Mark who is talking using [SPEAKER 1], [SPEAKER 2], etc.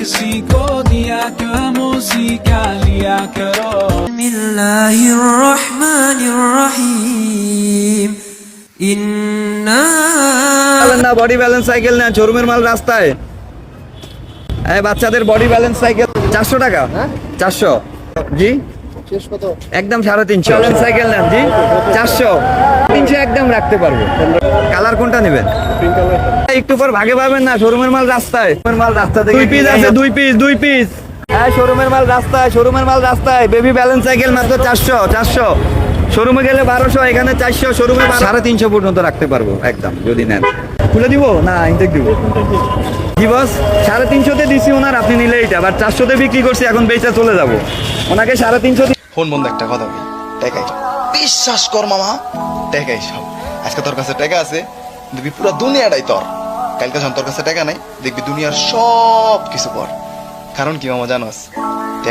[SPEAKER 1] किसी को दिया क्या música लिया करो।
[SPEAKER 2] बिस्मिल्लाहिर्रहमानिर्रहीम इन्ना
[SPEAKER 3] না বডি ব্যালেন্স সাইকেল না, শোরুমের মাল রাস্তায়। এই বাচ্চাদের বডি ব্যালেন্স সাইকেল 400 টাকা। 400 জি, একদম 350 ব্যালেন্স সাইকেল নেন জি, 400 300 একদম রাখতে পারবো। কালার কোনটা নেবেন? একটু পর ভাগে পাবেন না, শোরুমের মাল রাস্তায়। শোরুমের মাল রাস্তা থেকে 2 পিস আছে, 2 পিস। হ্যাঁ, শোরুমের মাল রাস্তায়, শোরুমের মাল রাস্তায়। বেবি ব্যালেন্স সাইকেল মাত্র 400। শোরুমে গেলে 1200, এখানে 400। শোরুমে 350 পর্যন্ত রাখতে পারবো একদম যদি নেন। খুলে দিব না ইনটেক দিব জি বস, 350-তে দিছি ওনার, আপনি নিলে এইটা আবার 400-তে বিক্রি করছি, এখন বেচা চলে যাবো ওনাকে 350।
[SPEAKER 4] ফোন বন্ধ, একটা কথা বলি, টাকাই বিশ্বাস কর মামা, টাকাই সব। আজকে তোর কাছে টাকা আছে, দেখবি পুরো দুনিয়াটাই তোর। কালকে যখন তোর কাছে টাকা নাই, দেখবি দুনিয়ার সব কিছু পর। কারণ কি মামা জানোস?